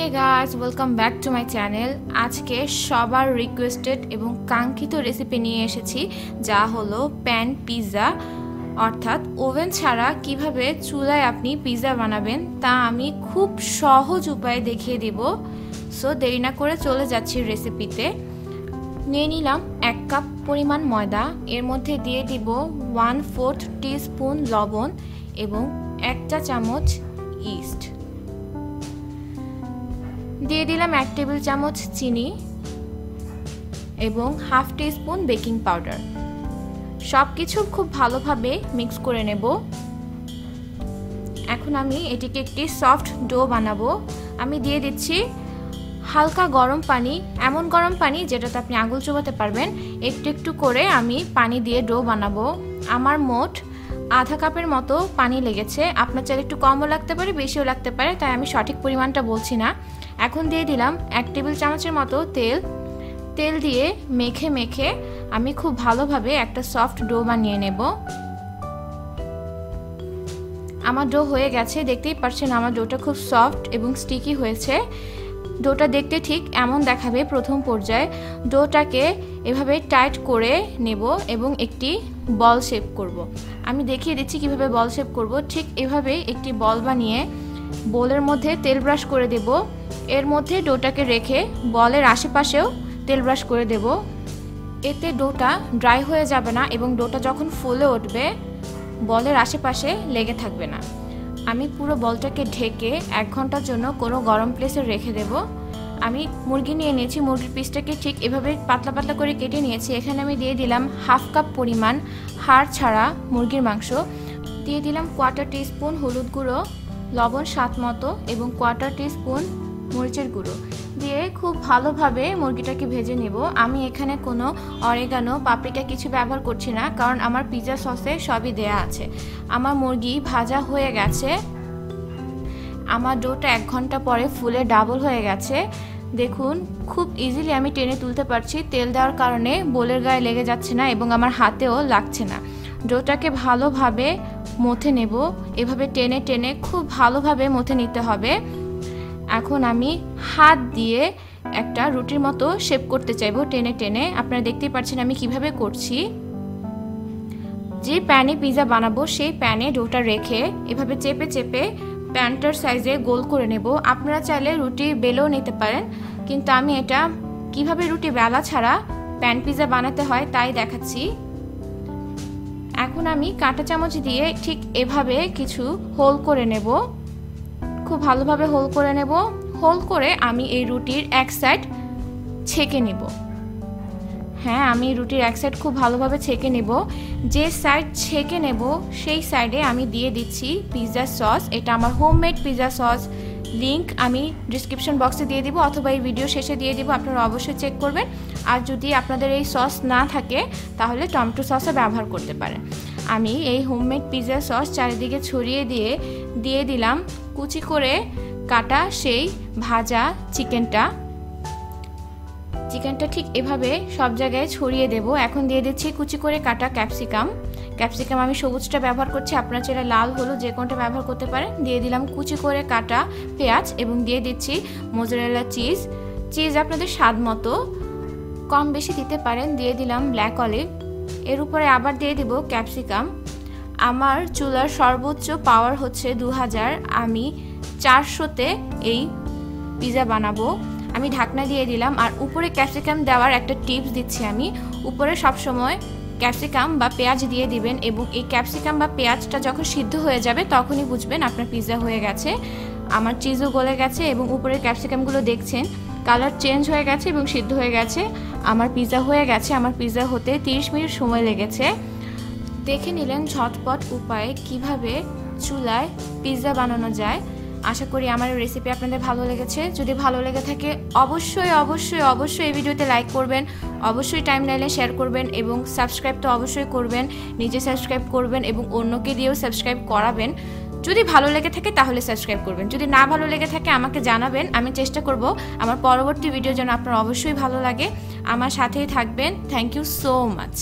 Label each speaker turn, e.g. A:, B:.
A: Hey guys, welcome back to my channel. আজকে সবার requested এবং কাঙ্ক্ষিত রেসিপি নিয়ে এসেছি যা হলো প্যান পিৎজা অর্থাৎ ওভেন ছাড়া কিভাবে চুলায় আপনি পিৎজা বানাবেন তা আমি খুব সহজ উপায়ে দেখিয়ে দেব। সো দেরি না করে চলে যাচ্ছি রেসিপিতে। নিয়ে নিলাম 1 কাপ পরিমাণ ময়দা, এর মধ্যে দিয়ে দিব 1/4 টিস্পুন লবণ এবং 1 চা চামচ ইস্ট। দিয়ে দিলাম 1 টেবিল চামচ চিনি এবং হাফ টিস্পুন বেকিং পাউডার। সবকিছু খুব ভালোভাবে মিক্স করে নেব। এখন আমি এটিকে একটি সফট ডো বানাবো। আমি দিয়ে দিচ্ছি হালকা গরম পানি, এমন গরম পানি যেটাতে আপনি আঙুল চোবাতে পারবেন। একটু একটু করে আমি পানি দিয়ে ডো বানাবো। আমার মোট আধা কাপের মতো পানি লেগেছে। আপনার চাইলে একটু কমও লাগতে পারে, বেশিও লাগতে পারে, তাই আমি সঠিক পরিমাণটা বলছি না। এখন দিয়ে দিলাম 1 টেবিল চামচের মতো তেল দিয়ে মেখে মেখে আমি খুব ভালোভাবে একটা সফট ডো বানিয়ে নেব। আমার ডো হয়ে গেছে, দেখতেই পাচ্ছেন আমার ডোটা খুব সফট এবং স্টিকি হয়েছে। ডোটা দেখতে ঠিক এমন দেখাবে প্রথম পর্যায়ে। ডোটাকে এভাবে টাইট করে নেব এবং একটি বল শেপ করব। আমি দেখিয়ে দিচ্ছি কিভাবে বল শেপ করব। ঠিক এভাবে একটি বল বানিয়ে বোলের মধ্যে তেল ব্রাশ করে দেব। এর মধ্যে ডোটাকে রেখে বলের আশেপাশেও তেল ব্রাশ করে দেব। এতে ডোটা ড্রাই হয়ে যাবে না এবং ডোটা যখন ফুলে উঠবে বলের আশেপাশে লেগে থাকবে না। আমি পুরো বলটাকে ঢেকে 1 ঘন্টার জন্য কোনো গরম প্লেসে রেখে দেব। আমি মুরগি নিয়ে নিয়েছি, মুরগির পিসটাকে ঠিক এভাবে পাতলা পাতলা করে কেটে নিয়েছি। এখানে আমি দিয়ে দিলাম হাফ কাপ পরিমাণ হাড় ছাড়া মুরগির মাংস, দিয়ে দিলাম 1/4 টিস্পুন হলুদ গুঁড়ো, লবণ স্বাদ মতো এবং 1/4 টিস্পুন মরিচের গুঁড়ো দিয়ে খুব ভালোভাবে মুরগিটাকে ভেজে নেব। আমি এখানে কোনো অরেগানো পাপরিকা কিছু ব্যবহার করছি না, কারণ আমার পিৎজা সসে সবই দেয়া আছে। আমার মুরগি ভাজা হয়ে গেছে। আমার ডোটা 1 ঘন্টা পরে ফুলে ডাবল হয়ে গেছে। দেখুন খুব ইজিলি আমি টেনে তুলতে পারছি। তেল দেওয়ার কারণে বোলের গায়ে লেগে যাচ্ছে না এবং আমার হাতেও লাগছে না। ডোটাকে ভালোভাবে মথে নেব। এভাবে টেনে টেনে খুব ভালোভাবে মথে নিতে হবে। এখন আমি হাত দিয়ে একটা রুটির মতো শেপ করতে চাইবো টেনে টেনে। আপনারা দেখতেই পাচ্ছেন আমি কিভাবে করছি। যে প্যানে পিৎজা বানাবো সেই প্যানে ডোটা রেখে এভাবে চেপে চেপে প্যানটার সাইজে গোল করে নেব। আপনারা চাইলে রুটি বেলেও নিতে পারেন, কিন্তু আমি এটা কিভাবে রুটি বেলা ছাড়া প্যান পিৎজা বানাতে হয় তাই দেখাচ্ছি। এখন আমি কাঁটা চামচ দিয়ে ঠিক এভাবে কিছু হোল করে নেব। খুব ভালোভাবে হোল করে নেব। হোল করে আমি এই রুটির এক সাইড ছেঁকে নেব। হ্যাঁ, আমি রুটির এক সাইড খুব ভালোভাবে ছেঁকে নেব। যে সাইড ছেঁকে নেব সেই সাইডে আমি দিয়ে দিচ্ছি পিৎজা সস। এটা আমার হোমমেড পিৎজা সস। লিংক আমি ডিসক্রিপশন বক্সে দিয়ে দিব অথবা এই ভিডিও শেষে দিয়ে দিব, আপনারা অবশ্যই চেক করবেন। আর যদি আপনাদের এই সস না থাকে তাহলে টমেটো সসও ব্যবহার করতে পারেন। আমি এই হোমমেড পিৎজা সস চারিদিকে ছড়িয়ে দিয়ে দিলাম কুচি করে কাটা সেই ভাজা চিকেনটা ঠিক এভাবে সব জায়গায় ছড়িয়ে দেব। এখন দিয়ে দিচ্ছি কুচি করে কাটা ক্যাপসিকাম। আমি সবুজটা ব্যবহার করছি, আপনারা চাইলে লাল হলুদ যে কোনটা ব্যবহার করতে পারেন। দিয়ে দিলাম কুচি করে কাটা পেঁয়াজ এবং দিয়ে দিচ্ছি মোজারেলা চিজ আপনাদের স্বাদ মতো কম বেশি দিতে পারেন। দিয়ে দিলাম ব্ল্যাক অলিভ, এর উপরে আবার দিয়ে দিব ক্যাপসিকাম। আমার চুলার সর্বোচ্চ পাওয়ার হচ্ছে 2000, আমি 400-তে এই পিৎজা বানাবো। আমি ঢাকনা দিয়ে দিলাম। আর উপরে ক্যাপসিকাম দেওয়ার একটা টিপস দিচ্ছি আমি, উপরে সবসময় ক্যাপসিকাম বা পেঁয়াজ দিয়ে দিবেন এবং এই ক্যাপসিকাম বা পেঁয়াজটা যখন সিদ্ধ হয়ে যাবে তখনই বুঝবেন আপনার পিৎজা হয়ে গেছে। আমার চিজও গলে গেছে এবং উপরের ক্যাপসিকামগুলো দেখছেন কালার চেঞ্জ হয়ে গেছে এবং সিদ্ধ হয়ে গেছে। আমার পিৎজা হয়ে গেছে। আমার পিৎজা হতে 30 মিনিট সময় লেগেছে। দেখে নিলেন ঝটপট উপায়ে কিভাবে চুলায় পিৎজা বানানো যায়। আশা করি আমার রেসিপি আপনাদের ভালো লেগেছে। যদি ভালো লেগে থাকে অবশ্যই অবশ্যই অবশ্যই এই ভিডিওতে লাইক করবেন, অবশ্যই টাইমলাইনে শেয়ার করবেন এবং সাবস্ক্রাইব তো অবশ্যই করবেন। নিজে সাবস্ক্রাইব করবেন এবং অন্যকে দিয়েও সাবস্ক্রাইব করাবেন। যদি ভালো লেগে থাকে তাহলে সাবস্ক্রাইব করবেন, যদি না ভালো লেগে থাকে আমাকে জানাবেন। আমি চেষ্টা করব আমার পরবর্তী ভিডিও যেন আপনার অবশ্যই ভালো লাগে। আমার সাথেই থাকবেন। Thank you so much.